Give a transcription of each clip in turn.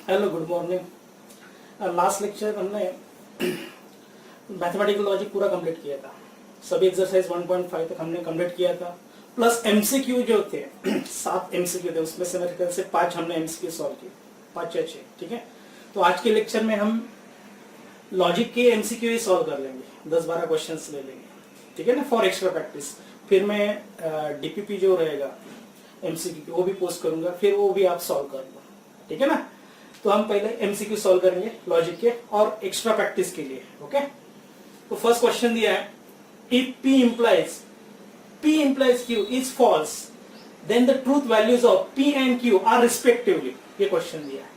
Hello, good morning. Last lecture हमने mathematical logic पूरा complete किया था। सभी एक्सरसाइज 1.5 तक हमने कंप्लीट किया था, प्लस एमसीक्यू जो थे 7 एमसीक्यू थे, उसमें से मेरे ख्याल से 5 हमने एमसीक्यू सॉल्व किए, 5 या 6। ठीक है, तो आज के लेक्चर में हम लॉजिक के एमसीक्यू ही सॉल्व कर लेंगे, 10-12 क्वेश्चंस ले लेंगे। ठीक है ना, फॉर एक्स्ट्रा प्रैक्टिस। फिर मैं डीपीपी जो रहेगा एमसीक्यू वो भी पोस्ट करूंगा, फिर वो भी आप सॉल्व कर लो। ठीक है ना, तो हम पहले एमसीक्यू सॉल्व करेंगे लॉजिक के और एक्स्ट्रा प्रैक्टिस के लिए। ओके, तो फर्स्ट क्वेश्चन दिया है, if P implies Q is false, then the truth values of P and Q are respectively। ये क्वेश्चन दिया है।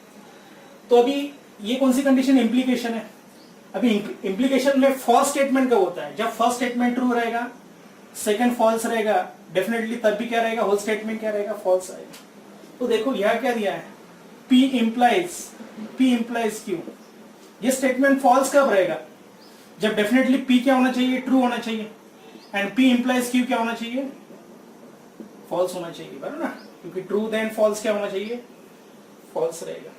तो अभी ये कौन सी कंडीशन, इम्प्लीकेशन है। अभी इम्प्लीकेशन में फॉल्स स्टेटमेंट कब होता है, जब फर्स्ट स्टेटमेंट ट्रू रहेगा, सेकंड फॉल्स रहेगा, डेफिनेटली तब भी क्या रहेगा, होल स्टेटमेंट क्या रहेगा, फॉल्स रहेगा। तो देखो यह क्या दिया है, P implies Q। ये स्टेटमेंट फॉल्स कब रहेगा, जब डेफिनेटली P क्या होना चाहिए, ट्रू होना चाहिए, एंड P implies Q क्या होना चाहिए, फॉल्स होना चाहिए, बराबर ना, क्योंकि ट्रू देन फॉल्स क्या होना चाहिए, फॉल्स रहेगा।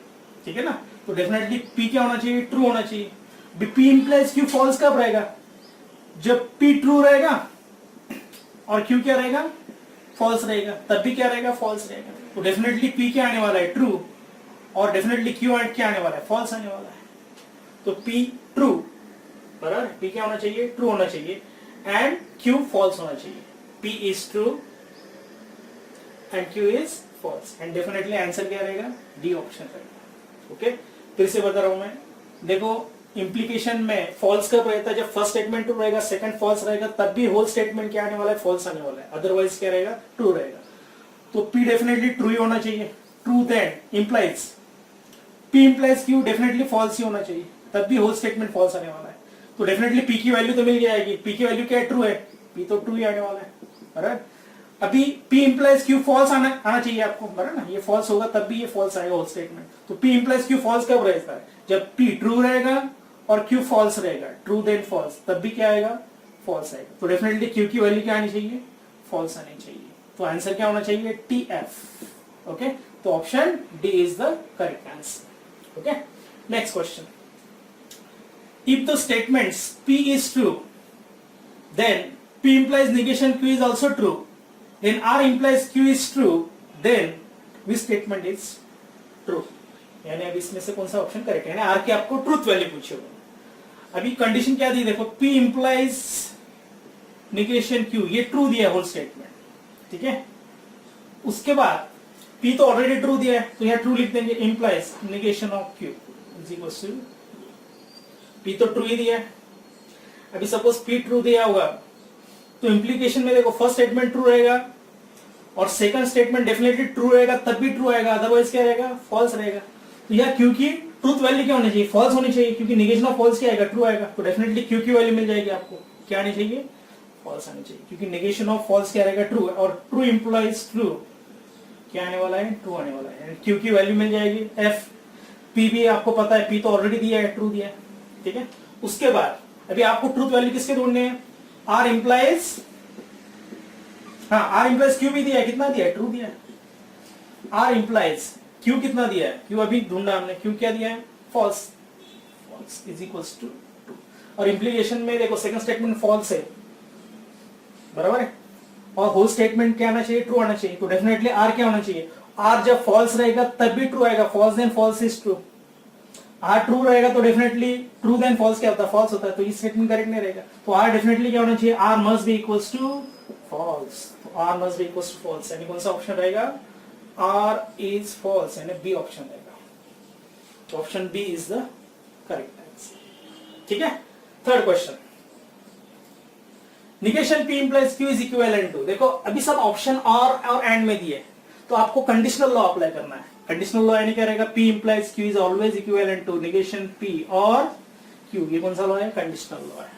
ठीक है ना, तो डेफिनेटली P क्या होना चाहिए, ट्रू होना चाहिए। P implies Q फॉल्स कब रहेगा, जब P ट्रू रहेगा और Q क्या रहेगा, फॉल्स रहेगा, तब भी क्या रहेगा, फॉल्स रहेगा। तो डेफिनेटली P क्या आने वाला है, ट्रू, और डेफिनेटली Q क्या आने वाला है, फॉल्स आने वाला है। तो P ट्रू, बराबर, P क्या होना चाहिए, ट्रू होना चाहिए, एंड Q फॉल्स होना चाहिए। P is true and Q is false, and definitely answer क्या रहेगा, डी ऑप्शन रहेगा। ओके, फिर से बता रहा हूं मैं, देखो इंप्लीकेशन में फॉल्स कब रहता है, जब फर्स्ट स्टेटमेंट ट्रू रहेगा, सेकंड फॉल्स रहेगा, तब भी होल स्टेटमेंट क्या आने वाला है, फॉल्स आने वाला है, अदरवाइज क्या रहेगा, ट्रू रहेगा। तो P डेफिनेटली ट्रू ही होना चाहिए, true then implies P implies Q definitely false ही होना चाहिए, तब भी होल स्टेटमेंट फॉल्स आने वाला है। तो डेफिनेटली P की वैल्यू तो मिल जाएगी, P की वैल्यू क्या है, ट्रू है, P तो ट्रू ही आने वाला है, बराबर। अभी P implies Q फॉल्स आना चाहिए आपको, बराबर ना, ये फॉल्स होगा तब भी ये फॉल्स आएगा होल स्टेटमेंट। तो P implies Q फॉल्स कब रहता है, जब P ट्रू रहेगा और Q फॉल्स रहेगा, ट्रू देन फॉल्स, तब भी क्या आएगा, फॉल्स आएगा। तो डेफिनेटली Q की वैल्यू क्या आनी चाहिए, फॉल्स आनी चाहिए। तो आंसर क्या होना चाहिए, TF। ओके, तो option D is the correct answer. Okay, next question. If the statements P is true, then P implies negation Q is also true. Then R implies Q is true. Then which statement is true? यानी अब इसमें से कौन सा option correct है, R की आपको truth value पूछी होगी। अभी कंडीशन क्या दी, देखो P implies negation Q, ये ट्रू दिया होल स्टेटमेंट। ठीक है, उसके बाद P तो ऑलरेडी ट्रू दिया है, तो यहाँ ट्रू लिख देंगे, implies negation of Q is equal to, P तो ट्रू ही दिया है। अभी सपोज P ट्रू दिया होगा, तो इंप्लीकेशन में देखो फर्स्ट स्टेटमेंट ट्रू रहेगा और सेकंड स्टेटमेंट डेफिनेटली ट्रू रहेगा, तब भी ट्रू आएगा, अदरवाइज क्या रहेगा, फॉल्स रहेगा। तो यहाँ Q की ट्रूथ वैल्यू क्या होनी चाहिए, फॉल्स होनी चाहिए, क्योंकि नेगेशन ऑफ फॉल्स क्या आएगा, ट्रू आएगा। तो डेफिनेटली Q की वैल्यू मिल जाएगी आपको, क्या आनी चाहिए, फॉल्स आनी चाहिए, क्योंकि नेगेशन ऑफ फॉल्स क्या रहेगा, ट्रू, और ट्रू इंप्लाइज ट्रू, क्या आने वाला है, ट्रू आने वाला है। Q की वैल्यू मिल जाएगी F। P भी आपको पता है, P तो ऑलरेडी दिया है, ट्रू दिया है। ठीक है, उसके बाद अभी आपको ट्रूथ वैल्यू किसके ढूंढने हैं, R implies, हाँ R implies Q भी दिया है, कितना दिया है, ट्रू दिया है। R implies Q कितना दिया है, Q अभी ढूंढा हमने, Q क्या दिया है, false, false is equals to true. और इंप्लीकेशन में देखो सेकंड स्टेटमेंट फॉल्स है, बराबर है, और होल स्टेटमेंट क्या आना चाहिए, ट्रू आना चाहिए। तो डेफिनेटली R क्या होना चाहिए, R जब फॉल्स रहेगा तब भी ट्रू आएगा, false then false is true. R true रहेगा तो डेफिनेटली ट्रू देन फॉल्स क्या होता है, फॉल्स होता है, तो ये स्टेटमेंट करेक्ट नहीं रहेगा। तो R डेफिनेटली क्या होना चाहिए, R must be equals to false. तो R must be equals to false, यानी कौन सा ऑप्शन रहेगा, R इज फॉल्स, यानी बी ऑप्शन रहेगा। तो option B is the correct answer. ठीक है, third question, negation P implies Q is equivalent to, देखो अभी सब ऑप्शन और एंड में दिए, तो आपको कंडीशनल लॉ अप्लाई करना है। कंडीशनल लॉ यानी क्या रहेगा, P implies Q is always equivalent to negation P और Q। ये कौन सा लॉ है, कंडीशनल लॉ है,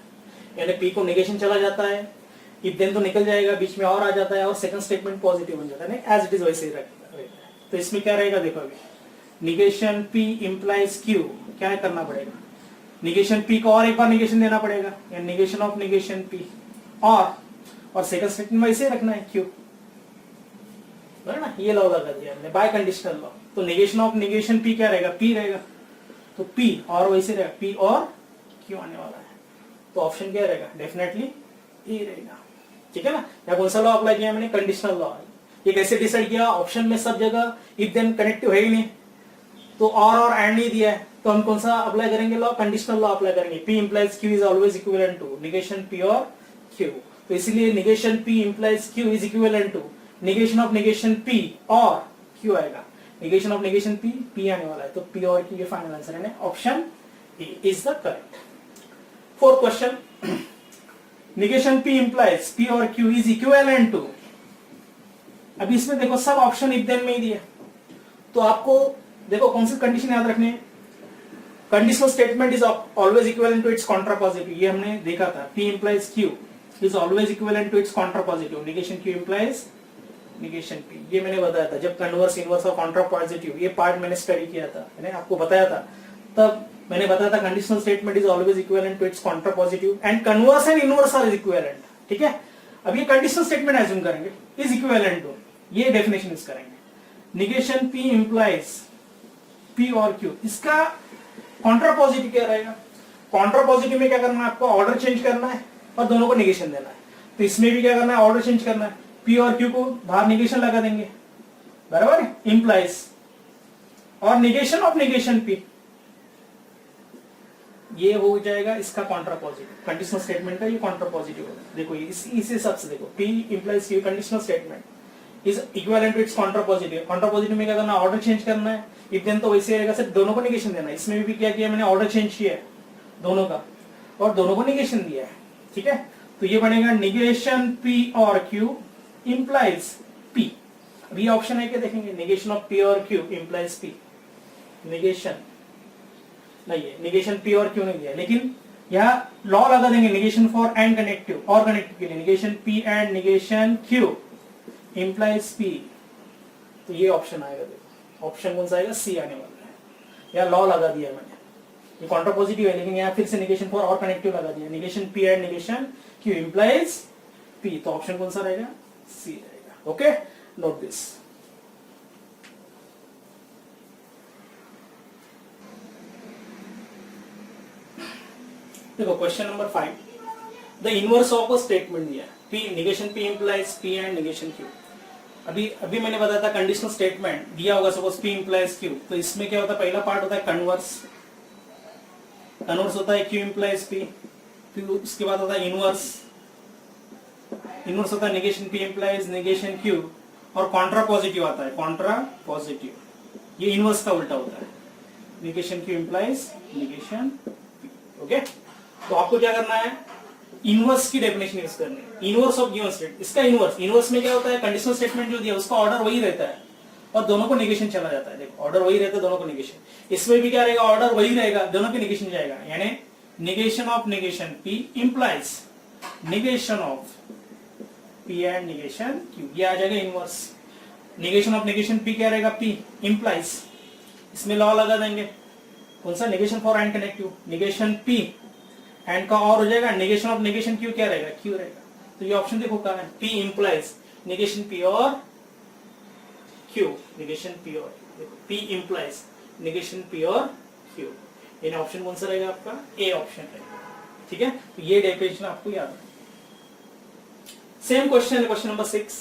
यानी P को नेगेशन चला जाता है, इफ देन तो निकल जाएगा, बीच में और आ जाता है, और सेकंड स्टेटमेंट पॉजिटिव बन जाता है, एज इट इज वैसे ही रहता है। तो इसमें क्या रहेगा, देखो अभी निगेशन P implies Q, क्या करना पड़ेगा, निगेशन P को और एक बार निगेशन देना पड़ेगा, या निगेशन ऑफ निगेशन P, और सेकंड स्टेटमेंट में इसे रखना है Q। है ना, ये लॉ लगा दिया हमने बाय कंडीशनल लॉ। तो नेगेशन ऑफ नेगेशन पी क्या रहेगा, पी रहेगा, तो पी और वैसे रहेगा पी और क्यू आने वाला है, तो ऑप्शन क्या रहेगा, डेफिनेटली ए रहेगा। ठीक है ना, या कौन सा लॉ अप्लाई किया मैंने, कंडीशनल लॉ। ये कैसे डिसाइड किया, ऑप्शन में सब जगह इफ देन कनेक्टिव है ही नहीं, तो और एंड नहीं दिया है, तो हम कौन सा अप्लाई करेंगे लॉ, कंडीशनल लॉ अप्लाई करेंगे। P implies Q is always equivalent to negation P और Q, तो इसलिए negation P implies Q is equivalent to negation of negation P और Q आएगा, negation of negation P आने वाला है, तो P और Q ये फाइनल आंसर है, option A is the correct। Fourth question, negation P implies P और Q is equivalent to, अभी इसमें देखो सब ऑप्शन इफ देन में ही दिया, तो आपको देखो कौन सी कंडीशन याद रखनी है, conditional statement is always equivalent to its contrapositive, ये हमने देखा था, P implies Q is always equivalent to its contrapositive, negation Q implies negation P, ये मैंने बताया था जब कन्वर्स इनवर्स और कॉन्ट्रापोजिटिव ये पार्ट मैंने स्टडी किया था, मैंने आपको बताया था, तब मैंने बताया था conditional statement is always equivalent to its contrapositive and converse and inverse are equivalent. ठीक है, अब ये कंडीशनल स्टेटमेंट एज्यूम करेंगे इज इक्विवेलेंट टू, ये डेफिनेशन यूज करेंगे, नेगेशन P implies P और Q, इसका कॉन्ट्रापोजिटिव क्या रहेगा, कॉन्ट्रापोजिटिव में क्या करना है आपको, ऑर्डर चेंज करना है और दोनों को नेगेशन देना है, तो इसमें भी क्या करना है, ऑर्डर चेंज करना है, P और Q को बाहर नेगेशन लगा देंगे, बराबर है, इंप्लाइज और नेगेशन ऑफ नेगेशन P, ये हो जाएगा इसका कॉन्ट्रापोजिटिव, कंडीशनल स्टेटमेंट का ये कॉन्ट्रापोजिटिव होगा। देखो इस हिसाब से देखो, P implies Q conditional statement is equivalent to its contrapositive, contrapositive में क्या करना है, ऑर्डर चेंज करना है, इफ देन तो वैसे रहेगा सिर्फ दोनों को नेगेशन देना है, इसमें भी क्या किया मैंने, ऑर्डर चेंज किया है दोनों का और दोनों को नेगेशन दिया है। ठीक है, तो ये बनेगा नेगेशन P और Q implies P, अब ये ऑप्शन है क्या देखेंगे, नेगेशन ऑफ P और Q implies P, नेगेशन नहीं है, नेगेशन P और Q नहीं दिया, लेकिन यहाँ लॉ लगा देंगे, नेगेशन फॉर एंड कनेक्टिव और कनेक्टिव के लिए, negation P and negation Q implies P, तो ये ऑप्शन आएगा, देखो ऑप्शन कौन सा आएगा, C आने वाला है, यहाँ लॉ लगा दिया मैंने, ये कॉन्ट्रापोजिटिव है लेकिन यहाँ फिर से नेगेशन फॉर और कनेक्टिव लगा दिया, negation P and negation Q implies P, तो ऑप्शन कौन सा रहेगा, C रहेगा। Okay, note this. देखो question number 5, the inverse of a statement दिया, P negation P implies P and negation Q, अभी मैंने बताया था कंडीशनल स्टेटमेंट दिया होगा, सपोज P implies Q, तो इसमें क्या होता है, पहला पार्ट होता है कन्वर्स, कन्वर्स होता है Q implies P, फिर उसके बाद होता है इनवर्स, इनवर्स होता है negation P implies negation Q, और कॉन्ट्रापोजिटिव आता है, कॉन्ट्रापोजिटिव ये इनवर्स का उल्टा होता है, negation Q implies negation P। Okay, तो आपको क्या करना है, इनवर्स की डेफिनेशन यूज करनी है, इनवर्स ऑफ गिवन स्टेट, इसका इनवर्स, इनवर्स में क्या होता है, कंडीशनल स्टेटमेंट जो दिया उसका ऑर्डर वही रहता है और दोनों को नेगेशन चला जाता है, देखो ऑर्डर वही रहता है दोनों को नेगेशन, इसमें भी क्या रहेगा, ऑर्डर वही रहेगा दोनों के नेगेशन जाएगा, यानी negation of negation P implies negation of P and negation Q, ये आ जाएगा inverse, negation of negation P क्या रहेगा, P implies, इसमें लॉ लगा देंगे कौन सा, negation for and connective, negation P and का और हो जाएगा, नेगेशन ऑफ नेगेशन Q क्या रहेगा, Q रहेगा, तो ये ऑप्शन देखो कहां है, P implies नेगेशन P और Q, नेगेशन P और देखो P implies नेगेशन P और Q, ये ऑप्शन कौन सा रहेगा आपका, A ऑप्शन रहेगा। ठीक है, तो ये डेफिनेशन आपको याद है। सेम क्वेश्चन है क्वेश्चन नंबर 6,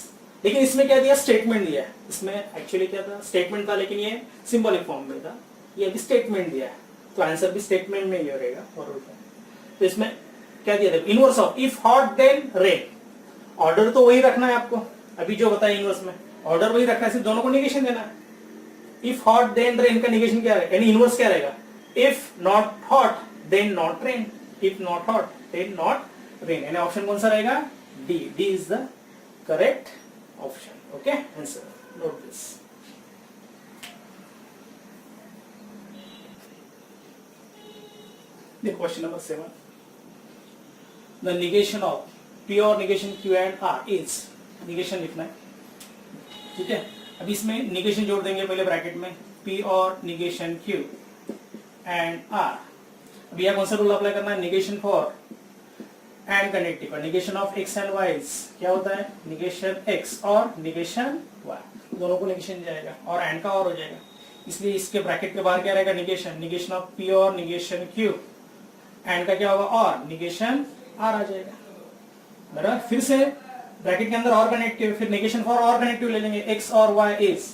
लेकिन इसमें क्या दिया, स्टेटमेंट दिया है, इसमें एक्चुअली क्या था, स्टेटमेंट था लेकिन ये सिंबॉलिक फॉर्म में था, ये अभी स्टेटमेंट दिया है, तो आंसर भी स्टेटमेंट में ही रहेगा फॉरवर्ड में। तो इसमें क्या दिया, देखो inverse of if hot then rain, order तो वही रखना है आपको, अभी जो बताया इनवर्स में ऑर्डर वही रखना है, सिर्फ दोनों को नेगेशन देना है, इफ हॉट देन रेन का नेगेशन क्या रहेगा, यानी इनवर्स क्या रहेगा, if not hot then not rain, if not hot then not rain, यानी ऑप्शन कौन सा रहेगा, D, D is the correct option. Okay, answer note this. Question number 7, the negation of P और negation Q and R is, negation लिखना है, ठीक है, अब इसमें negation जोड़ देंगे पहले ब्रैकेट में, P और negation Q and R, अब यह कौन सा रूल अप्लाई करना है, negation for and connective, negation of x and y क्या होता है, negation x और negation y, दोनों को निगेशन जाएगा और एंड का और हो जाएगा, इसलिए इसके ब्रैकेट के बाहर क्या रहेगा निगेशन, निगेशन ऑफ पी और निगेशन क्यू, एंड का क्या होगा और निगेशन आर आ जाएगा, बराबर। फिर से ब्रैकेट के अंदर और कनेक्टिव, फिर निगेशन फॉर और कनेक्टिव ले लेंगे, एक्स और y is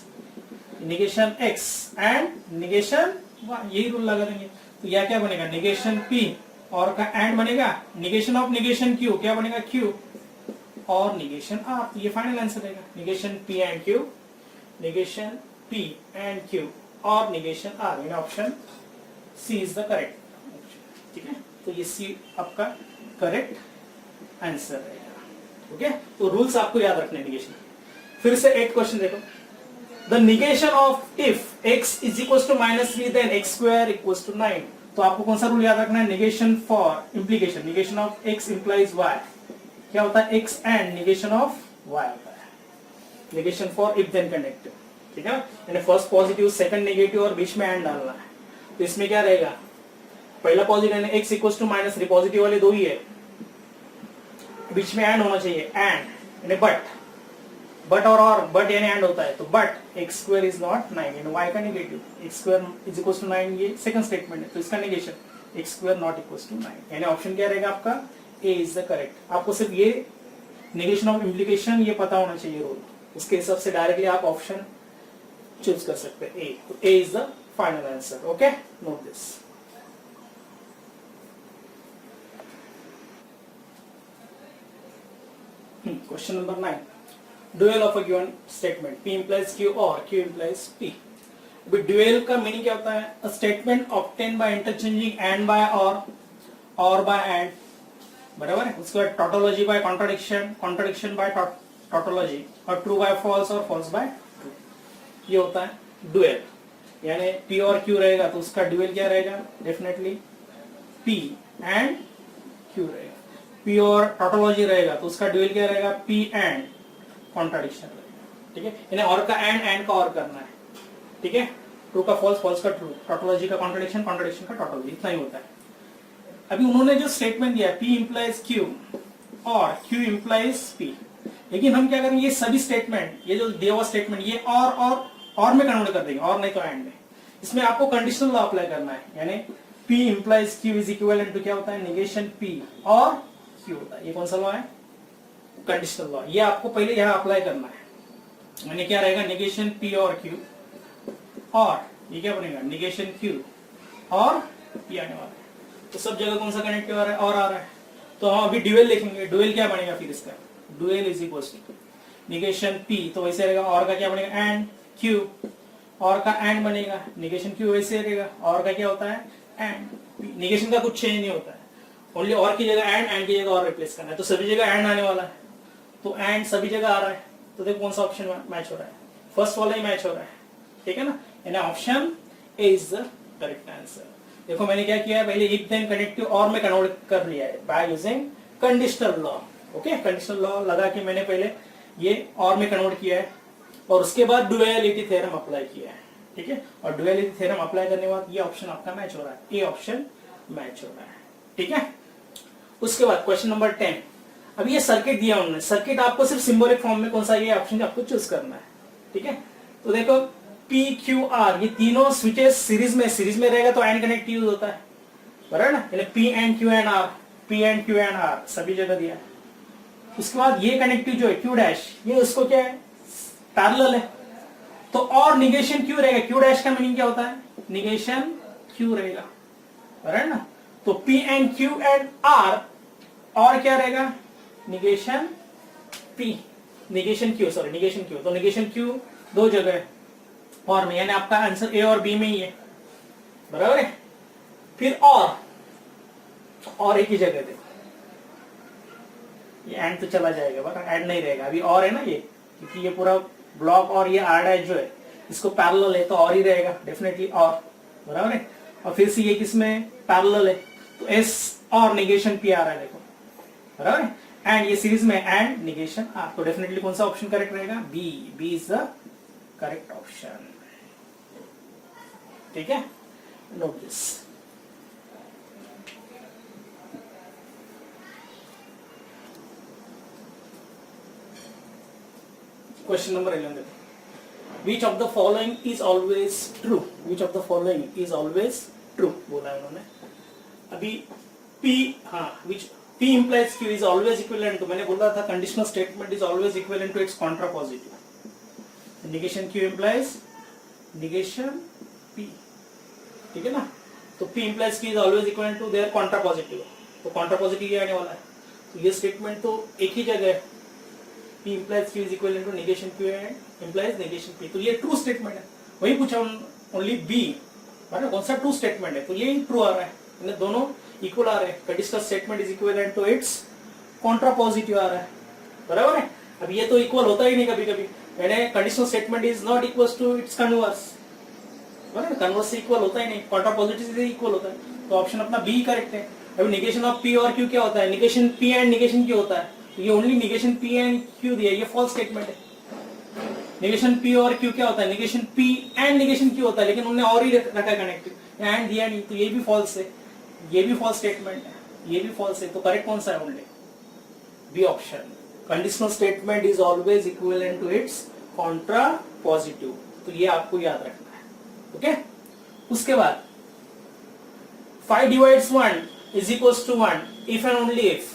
negation x and negation y, यही रूल लगा देंगे। तो यह क्या बनेगा निगेशन पी और का एंड बनेगा निगेशन ऑफ निगेशन क्यू, क्या बनेगा क्यू और निगेशन आर। तो ये फाइनल आंसर रहेगा negation P and Q, negation P and Q और निगेशन आर, यानी option C is the correct, ठीक है। तो ये सी आपका करेक्ट आंसर रहेगा, ओके। तो रूल्स आपको याद रखने निगेशन। फिर से 8 क्वेश्चन देखो, the negation of if x is equal to -3 then x square equal to 9। तो आपको कौन सा रूल याद रखना है, negation for implication, negation of x implies y, क्या होता है x and negation of y होता है, negation for if then connective, ठीक है। यानी फर्स्ट पॉजिटिव सेकंड नेगेटिव और बीच में एंड डालना है। तो इसमें क्या रहेगा, पहला पॉजिटिव यानी x इक्वल टू -3, पॉजिटिव वाले दो ही है, बीच में एंड होना चाहिए, एंड यानी बट और बट यानी एंड होता है, तो but x square is not 9 यानी y का negative, x square is equal to 9 ये सेकंड स्टेटमेंट है, तो इसका negation x square not equal to 9, यानी ऑप्शन क्या रहेगा आपका ए इज द करेक्ट। आपको सिर्फ ये नेगेशन ऑफ इम्प्लीकेशन ये पता होना चाहिए रूल, उसके हिसाब से डायरेक्टली आप ऑप्शन चूज कर सकते हैं ए, तो A is the final answer, okay, note this. Question number 9, dual of a given statement P implies Q और Q implies P। अभी ड्यूअल का मीनिंग क्या होता है, a statement obtain by interchanging and by और by and, बराबर है। उसके बाद tautology by contradiction, contradiction by tautology, और ट्रू बाय फॉल्स और फॉल्स बाय ट्रू, ये होता है ड्यूअल। यानी P और Q रहेगा तो उसका ड्यूअल क्या रहेगा, डेफिनेटली P एंड Q रहेगा। P और टोटोलॉजी रहेगा तो उसका ड्यूअल क्या रहेगा, P एंड कॉन्ट्रडिक्शन रहेगा, ठीक है। यानी और का एंड का और करना है, ठीक है। ट्रू का फॉल्स, फॉल्स का ट्रू, टोटोलॉजी का कॉन्ट्रडिक्शन, कॉन्ट्रडिक्शन का टोटोलॉजी, इतना ही होता है। अभी उन्होंने जो स्टेटमेंट दिया P implies Q और Q implies P, लेकिन हम क्या करेंगे, ये सभी स्टेटमेंट, ये जो दिया हुआ स्टेटमेंट ये और में कन्वर्ट कर देंगे, और नहीं तो एंड में। इसमें आपको कंडीशनल लॉ अप्लाई करना है, यानी P implies Q is equivalent to क्या होता है, निगेशन P और Q होता है। ये कौन सा लॉ है, कंडीशनल लॉ, ये आपको पहले यहाँ अप्लाई करना है। यानी क्या रहेगा, निगेशन P और Q, और ये क्या बनेगा, निगेशन Q और P आने वाला है। तो सब जगह कौन सा कनेक्टिव आ रहा है, और आ रहा है। तो हम अभी ड्यूअल लिखेंगे, ड्यूअल क्या बनेगा फिर इसका, dual is equal to negation P, तो वैसे रहेगा, और का क्या बनेगा एंड Q, और का एंड बनेगा, निगेशन Q वैसे रहेगा, और का क्या होता है एंड, निगेशन का कुछ चेंज नहीं होता है, ओनली और की जगह एंड की जगह और रिप्लेस करना है। तो सभी जगह एंड आने वाला है, तो एंड सभी जगह आ रहा है, तो देखो कौन सा ऑप्शन मैच हो रहा है, फर्स्ट वाला ही मैच हो रहा है, ठीक है ना। यानी option A is the correct answer. देखो मैंने क्या किया है, पहले इफ देन कनेक्टिव और में कन्वर्ट कर लिया है by using conditional law, okay. Conditional law लगा के मैंने पहले ये और में कन्वर्ट किया है, और उसके बाद डुअलिटी थ्योरम अप्लाई किया है, ठीक है। और डुअलिटी थ्योरम अप्लाई करने के बाद ये ऑप्शन आपका मैच हो रहा है, ये ऑप्शन मैच हो रहा है, ठीक है। उसके बाद क्वेश्चन नंबर 10, अभी ये सर्किट दिया उन्होंने, सर्किट आपको सिर्फ सिंबॉलिक फॉर्म में कौन सा ये ऑप्शन आपको चूज करना है, ठीक है। तो देखो P Q R ये तीनों स्विचेस सीरीज में रहेगा तो एंड कनेक्ट यूज होता है, बराबर ना। यानी P and Q and R, P and Q and R सभी जगह दिया है। उसके बाद ये कनेक्टिव जो है Q डैश, ये उसको क्या है, पैरेलल है, तो और निगेशन Q रहेगा। Q डैश का मीनिंग क्या होता है, निगेशन Q रहेगा, बराबर ना। तो P and Q and R, और क्या रहेगा, negation P, negation Q, sorry negation Q, तो निगेशन Q दो जगह है और में, यानी आपका आंसर ए और बी में ही है, बराबर है। फिर और एक ही जगह देखो, ये एंड तो चला जाएगा, बट एंड नहीं रहेगा, अभी और है ना ये, क्योंकि ये पूरा ब्लॉक और ये आर डैश जो है इसको पैरेलल है, तो और ही रहेगा डेफिनेटली, और बराबर है। और फिर से ये किसमें पैरेलल है, तो एस और निगेशन पी आ रहा है, देखो बराबर है। एंड ये सीरीज में एंड निगेशन आर, तो डेफिनेटली कौन सा ऑप्शन करेक्ट रहेगा, B is the correct option, ठीक है। Note this. Question number 11, which of the following is always true, which of the following is always true बोला है उन्होंने। अभी P, हाँ, विच P implies Q is always equivalent to, मैंने बोला था conditional statement is always equivalent to its contrapositive. Negation Q implies negation P, ठीक है ना। तो P implies Q is always equivalent to their contrapositive, तो contrapositive ये आने वाला है। तो ये स्टेटमेंट तो एक ही जगह है, P implies Q is equivalent to negation Q and implies negation P, तो ये ट्रू स्टेटमेंट है। वही पूछा ओनली B, बराबर, कौन सा ट्रू स्टेटमेंट है, तो ये ट्रू आ रहा है, इन्हें दोनों इक्वल आ रहे हैं। Conditional statement is equivalent to its contrapositive आ रहा है, बराबर है। अब ये तो इक्वल होता ही नहीं कभी कभी, यानी conditional statement is not equal to its converse, बराबर, कन्वर्स से इक्वल होता ही नहीं, कॉन्ट्रापोजिटिव से इक्वल होता है। तो ऑप्शन अपना बी करेक्ट है। अभी निगेशन ऑफ पी और क्यू क्या होता है, negation P and negation Q होता है, तो ये only negation P and Q दिया, ये फॉल्स स्टेटमेंट है। निगेशन पी और क्यू क्या होता है, negation P and negation Q होता है, लेकिन उन्होंने और ही रखा है कनेक्टिव, एंड दिया नहीं, तो ये भी फॉल्स है, ये भी फॉल्स स्टेटमेंट है, ये भी फॉल्स है। तो करेक्ट कौन सा है, only B option. Conditional statement is always equivalent to its contrapositive, तो ये आपको याद रखना है, ओके। उसके बाद 5 divides 1 is equals to 1 if and only if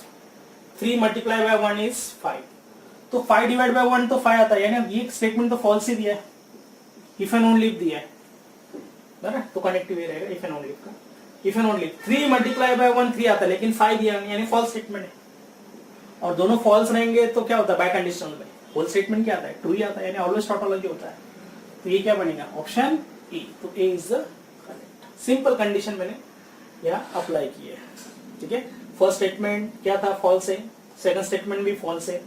3 multiplied by 1 is 5, तो 5 divided by 1 तो 5 आता है, यानी ये स्टेटमेंट तो फॉल्स ही दिया है, if and only if दिया है, बराबर, तो कनेक्टिव ये रहेगा if and only if का। if and only 3 multiplied by 1 3 आता है, लेकिन 5 दिया यानी फॉल्स स्टेटमेंट है, और दोनों फॉल्स रहेंगे तो क्या होता है, बाय कंडीशनल में होल स्टेटमेंट क्या आता है, ट्रू ही आता है, यानी ऑलवेज टोटोलॉजी होता है। तो ये क्या बनेगा, ऑप्शन ए, तो A is the correct. Simple condition मैंने यहाँ अप्लाई की है, ठीक है। फर्स्ट स्टेटमेंट क्या था, फॉल्स है, सेकंड स्टेटमेंट भी फॉल्स है,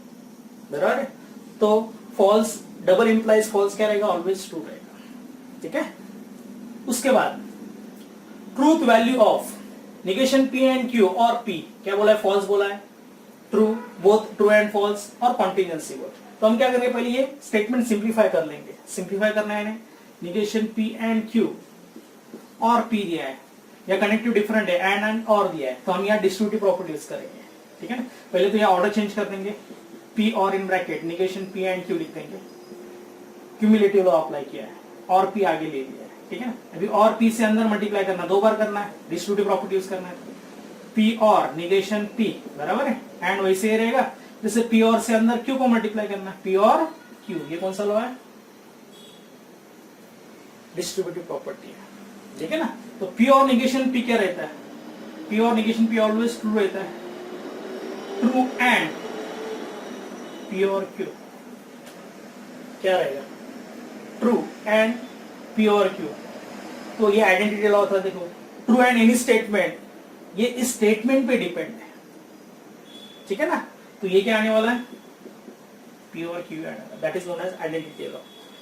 बराबर है। तो फॉल्स डबल इंप्लाइज फॉल्स क्या रहेगा, ऑलवेज ट्रू रहेगा, ठीक है। उसके बाद truth value of negation P and Q और पी क्या बोला है, फॉल्स बोला है, true, both true and false, और कॉन्टिजेंसी बोल। तो हम क्या करेंगे, पहले ये स्टेटमेंट सिंप्लीफाई कर लेंगे। सिंप्लीफाई करना है, निगेशन पी एंड क्यू और पी दिया है, या कनेक्टिव डिफरेंट है, एंड और दिया है, तो हम यहाँ डिस्ट्रीब्यूटिव प्रॉपर्टी यूज करेंगे, ठीक है ना। पहले तो यहाँ ऑर्डर चेंज कर देंगे, पी और in bracket negation P and Q लिख देंगे, क्यूमुलेटिव लॉ अप्लाई किया है, और पी आगे ले लिया है, ठीक है ना। अभी और पी से अंदर मल्टीप्लाई करना, 2 बार करना है, डिस्ट्रीब्यूटिव प्रॉपर्टी यूज करना है, पी और निगेशन पी, बराबर है, एंड वैसे ही रहेगा जैसे पी और से अंदर क्यू को मल्टीप्लाई करना, पी और क्यू, ये कौन सा लॉ है, डिस्ट्रीब्यूटिव प्रॉपर्टी है, ठीक है ना। तो पी और निगेशन पी क्या रहता है, पी और निगेशन पी ऑलवेज ट्रू रहता है, ट्रू एंड पी और क्यू क्या रहेगा, ट्रू एंड पी और क्यू। तो ये आइडेंटिटी लॉ था, देखो, ट्रू एंड एनी स्टेटमेंट, ये इस स्टेटमेंट पे डिपेंड है, ठीक है ना। तो ये क्या आने वाला है, पी और Q, that is known as identity law.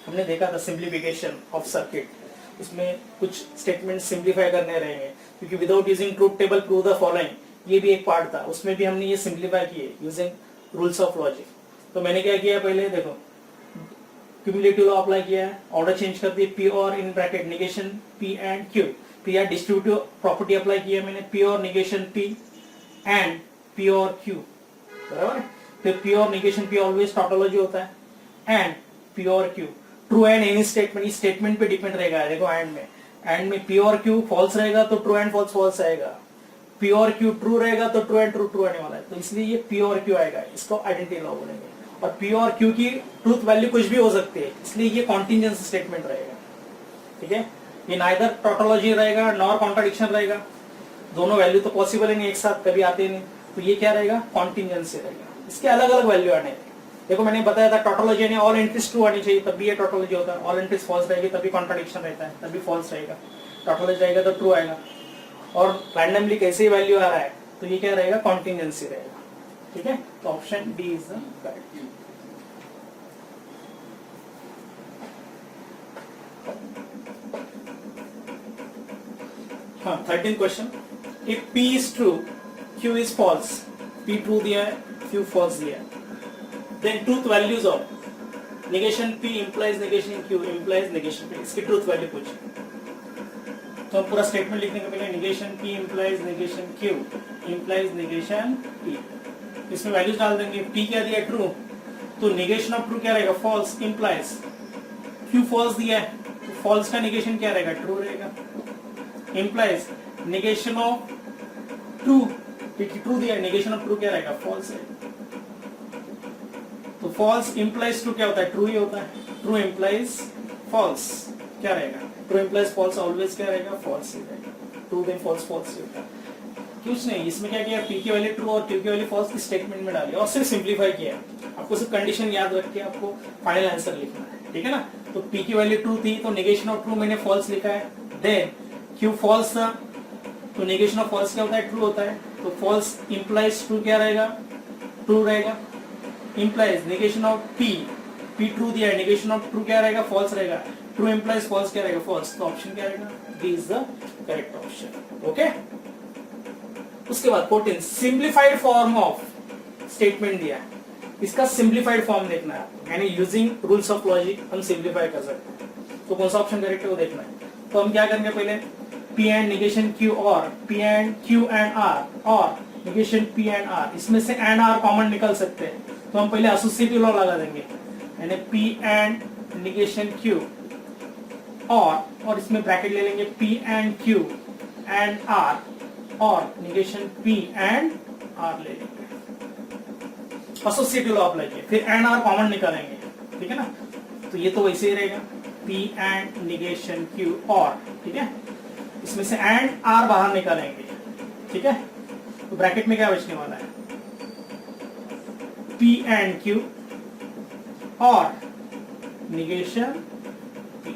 हमने देखा था सिंप्लीफिकेशन ऑफ सर्किट, इसमें कुछ स्टेटमेंट सिंप्लीफाई करने रहेंगे, क्योंकि without using truth table prove the following, ये भी एक पार्ट था, उसमें भी हमने ये सिंप्लीफाई किए यूजिंग रूल्स ऑफ लॉजिक। तो मैंने क्या किया, पहले देखो क्यूमुलेटिव लॉ अप्लाई किया है, ऑर्डर चेंज कर दिए, पी और in bracket negation P and Q, फिर यहाँ डिस्ट्रीब्यूटिव प्रॉपर्टी अप्लाई किया मैंने, पी और निगेशन पी एंड पी और क्यू, बराबर है। फिर पी और निगेशन पी ऑलवेज टोटोलॉजी होता है, एंड पी और Q true and any statement, इस स्टेटमेंट पे डिपेंड रहेगा, देखो एंड में पी और क्यू फॉल्स रहेगा तो ट्रू एंड फॉल्स फॉल्स आएगा, पी और क्यू ट्रू रहेगा तो ट्रू एंड ट्रू ट्रू आने वाला है, तो इसलिए ये पी और क्यू आएगा, इसको आइडेंटिटी लॉ बोलेंगे। और पी और क्यू की ट्रूथ वैल्यू कुछ भी हो सकती है, इसलिए ये कॉन्टिजेंसी स्टेटमेंट रहेगा, ठीक है। ये नाइदर टोटोलॉजी रहेगा नॉर कॉन्ट्राडिक्शन रहेगा, दोनों वैल्यू तो पॉसिबल ही नहीं एक साथ, कभी आते नहीं, तो ये क्या रहेगा, कॉन्टिजेंसी रहेगा, इसके अलग अलग वैल्यू आने। देखो मैंने बताया था टोटोलॉजी यानी ऑल एंट्रीज ट्रू आनी चाहिए, तब भी ये टोटोलॉजी होता है, ऑल एंट्रीज फॉल्स रहेगी तभी कॉन्ट्राडिक्शन रहता है, तभी फॉल्स रहेगा, टोटोलॉजी रहेगा तो ट्रू आएगा, और रैंडमली कैसे ही वैल्यू आ रहा है तो ये क्या रहेगा, कॉन्टिजेंसी रहेगा, ठीक है। तो option D is the correct. हाँ, 13th question, if P is true, Q is false, P true दिया है, Q false दिया है, then truth values of negation P implies negation Q implies negation P, इसकी truth value पूछे। तो हम पूरा स्टेटमेंट लिखने के पहले negation P implies negation Q implies negation P, इसमें वैल्यूज डाल देंगे। P क्या दिया, ट्रू, तो negation of true क्या रहेगा, false, implies Q फॉल्स दिया है तो फॉल्स का निगेशन क्या रहेगा, ट्रू रहेगा. Implies negation of true, true दिया है, निगेशन ऑफ ट्रू क्या रहेगा, फॉल्स है. तो फॉल्स इंप्लाइज ट्रू क्या होता है, ट्रू ही होता है. ट्रू इंप्लाइज फॉल्स क्या रहेगा, ट्रू इंप्लाइज फॉल्स ऑलवेज क्या रहेगा, फॉल्स ही रहेगा. ट्रू देन फॉल्स, फॉल्स ही होता है. कुछ नहीं, इसमें क्या किया, पी की वैल्यू ट्रू और क्यू की वैल्यू फॉल्स की स्टेटमेंट में डाली और सिर्फ सिंप्लीफाई किया. आपको सिर्फ कंडीशन याद रख के आपको फाइनल आंसर लिखना है, ठीक है ना. तो पी की वैल्यू ट्रू थी तो निगेशन ऑफ ट्रू मैंने फॉल्स लिखा है. देन क्यू फॉल्स था तो निगेशन ऑफ फॉल्स क्या होता है, ट्रू होता है. तो फॉल्स इंप्लाइज ट्रू क्या रहेगा, ट्रू रहेगा. Implies negation of P, P true दिया है, निगेशन ऑफ ट्रू क्या रहेगा, फॉल्स रहेगा. ट्रू इंप्लाइज फॉल्स क्या रहेगा, फॉल्स. तो ऑप्शन क्या रहेगा, D is the correct option. Okay. उसके बाद 14 सिंप्लीफाइड फॉर्म ऑफ स्टेटमेंट दिया है. इसका सिंप्लीफाइड फॉर्म देखना है, यानी यूजिंग रूल्स ऑफ लॉजिक हम सिंप्लीफाई कर सकते हैं. तो कौन सा ऑप्शन करेक्ट है वो देखना है. तो हम क्या करेंगे, पहले P एंड निगेशन Q और P and Q and R और निगेशन P एंड R, इसमें से एंड R कॉमन निकल सकते हैं. तो हम पहले एसोसिएटिव लॉ लगा देंगे, यानी P एंड निगेशन Q और इसमें ब्रैकेट ले लेंगे P and Q and R और निगेशन P एंड R ले लेंगे. एसोसिएटिव लॉ अप्लाई किया, फिर एंड R कॉमन निकालेंगे, ठीक है ना. तो ये तो वैसे ही रहेगा P एंड निगेशन Q और, ठीक है. इसमें से एंड R बाहर निकालेंगे, ठीक है. तो ब्रैकेट में क्या बचने वाला है, P एंड Q और निगेशन P.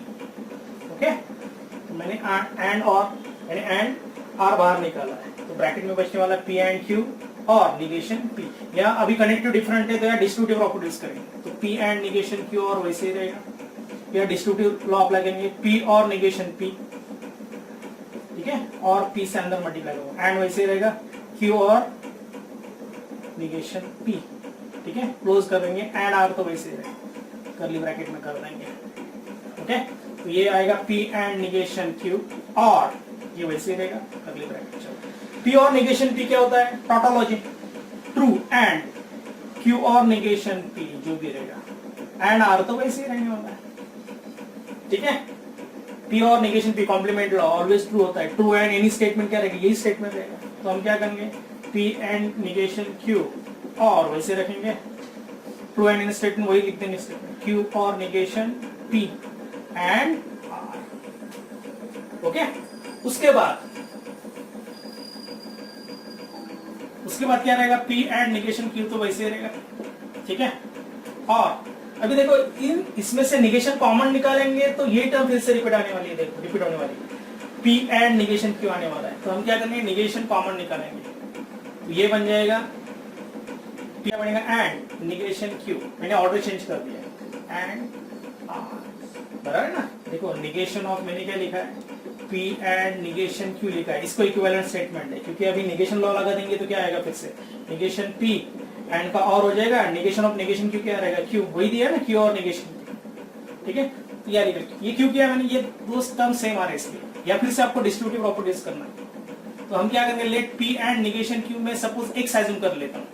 ओके. तो मैंने एंड और यानी एंड R बाहर निकाला है, तो ब्रैकेट में बचने वाला P एंड Q और निगेशन P. या अभी कनेक्टिव डिफरेंट है तो या डिस्ट्रीब्यूटिव प्रॉपर्टीज करेंगे. तो P एंड निगेशन Q और वैसे ही रहेगा. या डिस्ट्रीब्यूटिव लॉ अप्लाई करेंगे, P और निगेशन P, ठीक है, और P से अंदर मल्टीप्लाई होगा. एंड वैसे ही रहेगा Q और निगेशन P, ठीक है. क्लोज कर देंगे. एंड R तो वैसे ही रहेगा, कर्ली ब्रैकेट में कर देंगे. ओके. तो ये आएगा P एंड निगेशन Q और ये वैसे ही रहेगा, कर्ली ब्रैकेट. चलो, P और निगेशन P क्या होता है, टोटोलॉजी. ट्रू एंड Q और निगेशन P जो भी रहेगा. एंड R तो वैसे ही रहने वाला है, ठीक है. P और negation P complement law always true होता है. ट्रू एंड एनी स्टेटमेंट क्या रहेगा, यही स्टेटमेंट रहेगा. तो हम क्या करेंगे, P एंड निगेशन Q और वैसे रखेंगे. ट्रू एंड एनी स्टेटमेंट वही लिख देंगे स्टेटमेंट, Q और negation P and R. Okay. उसके बाद क्या रहेगा, P एंड निगेशन Q तो वैसे रहेगा, ठीक है. और अभी देखो इसमें से निगेशन कॉमन निकालेंगे तो ये टर्म फिर से रिपीट आने वाली है. देखो रिपीट होने वाली है, P एंड निगेशन Q आने वाला है. तो हम क्या करेंगे, निगेशन कॉमन निकालेंगे. तो ये बन जाएगा P बनेगा एंड निगेशन Q. मैंने ऑर्डर चेंज कर दिया, एंड R. बराबर है ना. देखो निगेशन ऑफ मैंने क्या लिखा है, P एंड निगेशन Q लिखा है. इसको इक्विवेलेंट स्टेटमेंट है, क्योंकि अभी निगेशन लॉ लगा देंगे तो क्या आएगा, फिर से निगेशन P एंड का और हो जाएगा. निगेशन ऑफ निगेशन Q क्या रहेगा, Q वही दिया ना, Q और निगेशन Q, ठीक है. तो यार ये Q किया मैंने, ये दो टर्म सेम आ रहे हैं इसलिए. या फिर से आपको डिस्ट्रीब्यूटिव प्रॉपर्टीज करना है. तो हम क्या करेंगे, let P and negation Q में सपोज x एज्यूम कर लेता हूँ.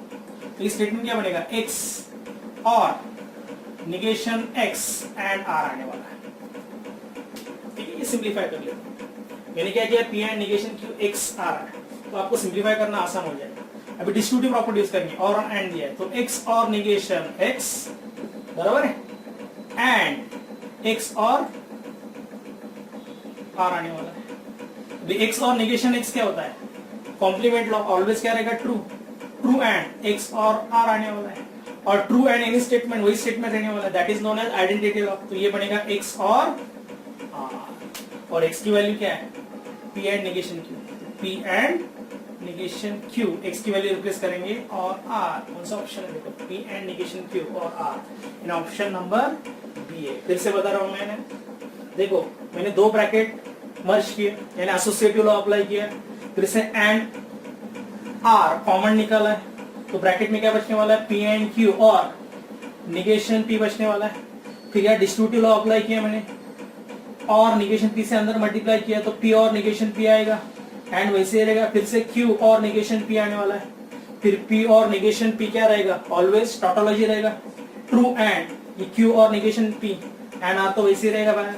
तो इस स्टेटमेंट क्या बनेगा, x और निगेशन x एंड R आने वाला है, ठीक है. ये सिंप्लीफाई कर लेता हूँ. मैंने क्या किया, P and negation Q x R है, तो आपको सिंप्लीफाई करना आसान हो जाएगा. अभी डिस्ट्रीब्यूटिव प्रॉपर्टी यूज करेंगे, और एंड दिया है तो x और निगेशन x बराबर है एंड x और R आने वाला है. x और निगेशन x क्या होता है, कॉम्प्लीमेंट लॉ ऑलवेज क्या रहेगा, ट्रू. ट्रू एंड x और R आने वाला है, और ट्रू एंड एनी स्टेटमेंट वही स्टेटमेंट रहने वाला है, that is known as identity law. तो ये बनेगा x और R, और x की वैल्यू क्या है, P and negation Q. P and negation Q, x की वैल्यू रिप्लेस करेंगे, और R कौन सा ऑप्शन है, देखो P एंड निगेशन Q और R इन ऑप्शन नंबर बी है. फिर से बता रहा हूं मैंने, देखो मैंने दो ब्रैकेट मर्ज किए, यानी एसोसिएटिव लॉ अप्लाई किया. फिर से एंड R कॉमन निकाला है, तो ब्रैकेट में क्या बचने वाला है, P एंड Q और निगेशन P बचने वाला है. फिर यार डिस्ट्रीब्यूटिव लॉ अप्लाई किया मैंने, और निगेशन P से अंदर मल्टीप्लाई किया तो P और निगेशन P आएगा, एंड वैसे रहेगा. फिर से Q और निगेशन P आने वाला है. फिर P और निगेशन P क्या रहेगा, ऑलवेज टोटोलॉजी रहेगा. ट्रू एंड ये Q और निगेशन P एंड आर तो वैसे ही रहेगा बाहर।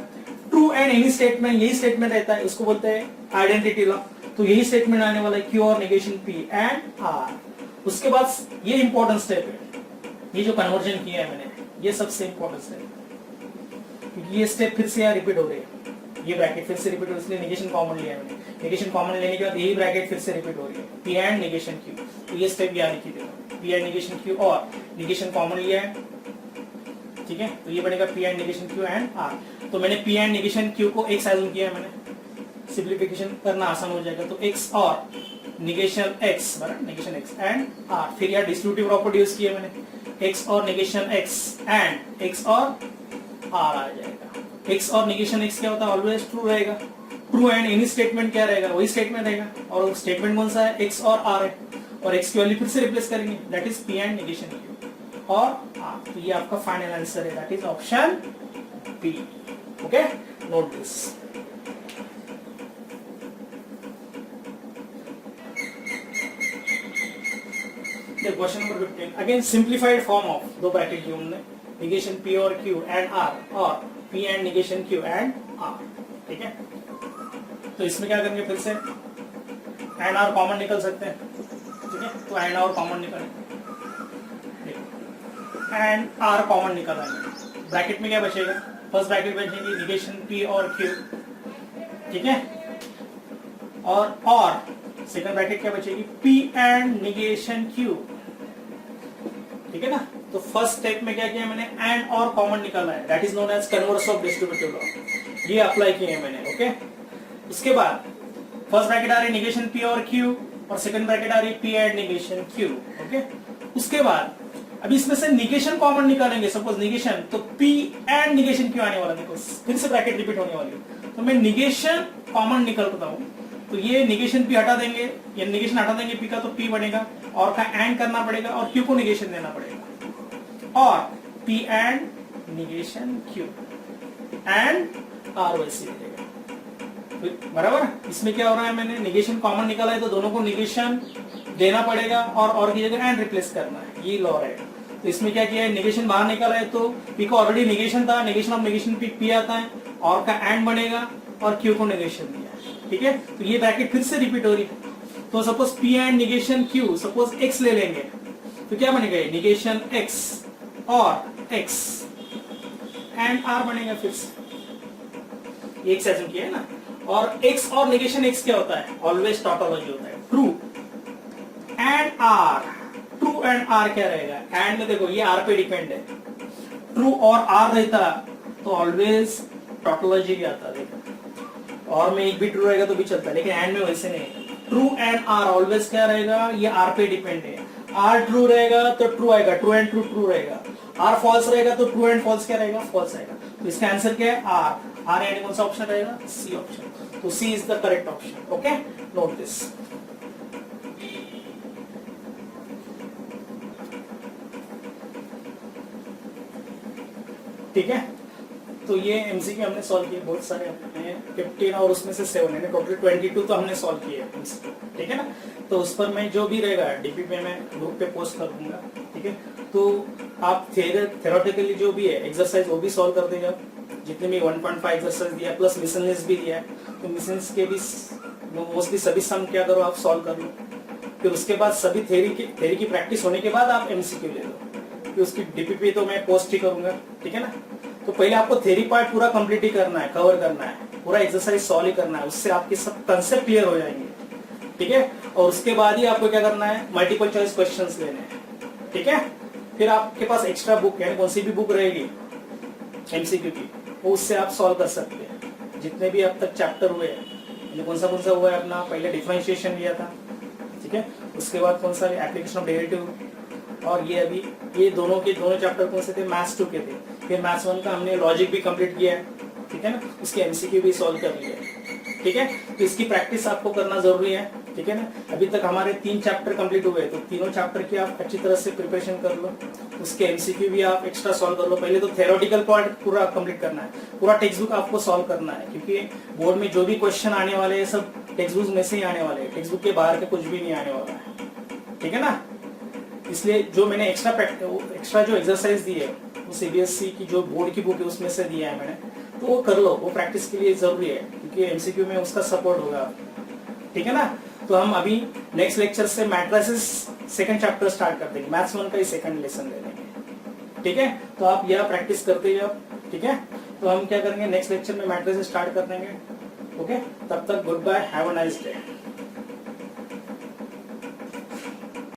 ट्रू एंड एनी स्टेटमेंट, यही स्टेटमेंट रहता है, उसको बोलते हैं आइडेंटिटी लॉ। तो यही स्टेटमेंट आने वाला है क्यू और नेगेशन पी एंड आर। उसके बाद ये इंपॉर्टेंट स्टेप है, ये जो कन्वर्जन किया है मैंने, ये सबसे इंपॉर्टेंट स्टेप है, क्योंकि ये स्टेप फिर से यहाँ रिपीट हो रही है। ये ब्रैकेट फिर से रिपीट हो, इसलिए नेगेशन कॉमन लिया है मैंने। नेगेशन कॉमन लेने के बाद यही ब्रैकेट फिर से रिपीट हो रही है, पी एंड नेगेशन क्यू। तो ये स्टेप यहाँ लिखी देगा, पी एंड नेगेशन क्यू और नेगेशन कॉमन लिया है, ठीक है। तो ये बनेगा P and negation Q and R. तो मैंने पी एंड नेगेशन क्यू को एक्स एज्यूम किया है मैंने, सिंप्लीफिकेशन करना आसान हो जाएगा। तो एक्स और नेगेशन एक्स बराबर नेगेशन एक्स एंड आर। फिर यहाँ डिस्ट्रीब्यूटिव प्रॉपर्टी यूज की है मैंने, एक्स और नेगेशन एक्स एंड एक्स और आर आ जाएगा। एक्स और नेगेशन एक्स क्या होता है, ऑलवेज ट्रू रहेगा। ट्रू एंड एनी स्टेटमेंट क्या रहेगा, वही स्टेटमेंट रहेगा। और स्टेटमेंट कौन सा है, एक्स और आर है, और एक्स की वैल्यू फिर से रिप्लेस करेंगे, that is P and negation Q और आर। तो ये आपका फाइनल आंसर है, that is option B. Okay, note this. Question number 15, again simplified form of दो ब्रैकेट की हमने, नेगेशन पी और क्यू एंड आर और P and negation Q and R, ठीक है। तो इसमें क्या करेंगे, फिर से एंड आर कॉमन निकल सकते हैं, ठीक है। तो एंड आर कॉमन निकल, एंड आर कॉमन निकल आएंगे। ब्रैकेट में क्या बचेगा, फर्स्ट ब्रैकेट बचेगी नेगेशन पी और क्यू, ठीक है। और सेकंड ब्रैकेट क्या बचेगी, पी एंड नेगेशन क्यू, ठीक है ना। तो फर्स्ट स्टेप में क्या किया मैंने, एंड और कॉमन निकाला है, that is known as converse of distributive law. ये अप्लाई किए हैं मैंने, ओके। उसके बाद फर्स्ट ब्रैकेट आ रही नेगेशन पी और क्यू, और सेकंड ब्रैकेट आ रही P and negation Q, okay. उसके बाद अभी इसमें से निगेशन कॉमन निकालेंगे, सपोज निगेशन, तो पी एंड निगेशन क्यू आने वाला, देखो फिर से ब्रैकेट रिपीट होने वाली है। तो मैं निगेशन कॉमन निकालता हूँ, तो ये निगेशन पी हटा देंगे, ये निगेशन हटा देंगे पी का, तो पी बनेगा, और का एंड करना पड़ेगा, और क्यू को निगेशन देना पड़ेगा, और P and negation Q and R वैसे रहेगा, बराबर। इसमें क्या हो रहा है, मैंने निगेशन कॉमन निकाला है, तो दोनों को निगेशन देना पड़ेगा, और की जगह एंड रिप्लेस करना है, ये लॉ है। तो इसमें क्या किया है, निगेशन बाहर निकाला है, तो पी को ऑलरेडी निगेशन था, निगेशन ऑफ निगेशन पी आता है, और का एंड बनेगा, और क्यू को निगेशन दिया, ठीक है। तो ये ब्रैकेट फिर से रिपीट हो रही है। तो suppose P and negation Q, suppose x ले लेंगे, तो क्या बनेगा, निगेशन एक्स और एक्स एंड आर बनेगा, फिर से एक सेशन किया है ना। और एक्स और निगेशन एक्स क्या होता है, ऑलवेज टॉटोलॉजी होता है, true and R. True and R क्या रहेगा, एंड में देखो ये आर पे डिपेंड है, ट्रू और आर रहता तो ऑलवेज टॉटोलॉजी भी आता, देखो और में एक भी ट्रू रहेगा तो भी चलता है, लेकिन एंड में वैसे नहीं। ट्रू एंड आर ऑलवेज क्या रहेगा, ये आर पे डिपेंड है। आर ट्रू रहेगा तो ट्रू आएगा, ट्रू एंड ट्रू ट्रू रहेगा। आर फॉल्स रहेगा तो ट्रू एंड फॉल्स क्या रहेगा, फॉल्स आएगा। तो इसका आंसर क्या है, आर। आर एंड कौन सा ऑप्शन रहेगा, सी ऑप्शन। तो C is the correct option, okay, note this. ठीक है, तो ये एमसीक्यू हमने सॉल्व किए, बहुत सारे अपने 15 और उसमें से 7 है, टोटल 22 तो हमने सॉल्व किए, ठीक है ना। तो उस पर मैं जो भी रहेगा डीपी पे मैं ग्रुप पे पोस्ट कर दूंगा, ठीक है। तो आप थेरोटिकली जो भी है एक्सरसाइज वो भी सॉल्व कर देगा, जितने भी 1.5 एक्सरसाइज दिया प्लस मिसलेनियस भी दिया है, तो मिसलेनियस के भी मोस्टली सभी सम क्या करो आप सॉल्व कर लो। फिर उसके बाद सभी थ्योरी की प्रैक्टिस होने के बाद आप एमसीक्यू ले लो, फिर उसकी डीपीपी तो मैं पोस्ट ही करूंगा, ठीक है ना। तो पहले आपको थ्योरी पार्ट पूरा कंप्लीट ही करना है, कवर करना है, पूरा एक्सरसाइज सॉल्व ही करना है, उससे आपके सब कंसेप्ट क्लियर हो जाएंगे, ठीक है। और उसके बाद ही आपको क्या करना है, मल्टीपल चॉइस क्वेश्चंस लेने हैं, ठीक है। फिर आपके पास एक्स्ट्रा बुक है, कौन सी भी बुक रहेगी एमसीक्यू की, वो उससे आप सॉल्व कर सकते हैं। जितने भी अब तक चैप्टर हुए हैं, कौन सा हुआ है अपना, पहले डिफरेंशिएशन लिया था, ठीक है। उसके बाद कौन सा एप्लीकेशन ऑफ डेरिवेटिव, और ये अभी ये दोनों चैप्टर कौन से थे, मैथ्स 2 के थे। फिर मैथ्स 1 का हमने लॉजिक भी कंप्लीट किया है, ठीक है ना, उसके एमसीक्यू भी सॉल्व कर लिया है, ठीक है। तो इसकी प्रैक्टिस आपको करना जरूरी है, ठीक है ना। अभी तक हमारे 3 चैप्टर कंप्लीट हुए, तो तीनों चैप्टर की आप अच्छी तरह से प्रिपरेशन कर लो, उसके एमसीक्यू भी आप एक्स्ट्रा सॉल्व कर लो। पहले तो थ्योरेटिकल पार्ट पूरा कंप्लीट करना है, पूरा टेक्स्ट बुक आपको सॉल्व करना है, क्योंकि बोर्ड में जो भी क्वेश्चन आने वाले हैं सब टेक्स्ट बुक में से ही आने वाले हैं, टेक्स्ट बुक के बाहर के कुछ भी नहीं आने वाला है, ठीक है ना। इसलिए जो मैंने एक्स्ट्रा जो एक्सरसाइज दी है सीबीएसई की जो बोर्ड की बुक है उसमें से दिया है मैंने, तो वो कर लो, वो प्रैक्टिस के लिए जरूरी है क्योंकि एमसीक्यू में उसका सपोर्ट होगा। ठीक है ना। तो हम अभी नेक्स्ट लेक्चर से मैट्रिसेस सेकंड चैप्टर स्टार्ट कर देंगे, मैथ्स 1 का ही सेकंड लेसन ले लेंगे। ठीक है, तो आप यह प्रैक्टिस करते जाओ। ठीक है, तो हम क्या करेंगे नेक्स्ट लेक्चर में मैट्रिसेस स्टार्ट कर देंगे। ओके, तब तक good bye, have a nice day.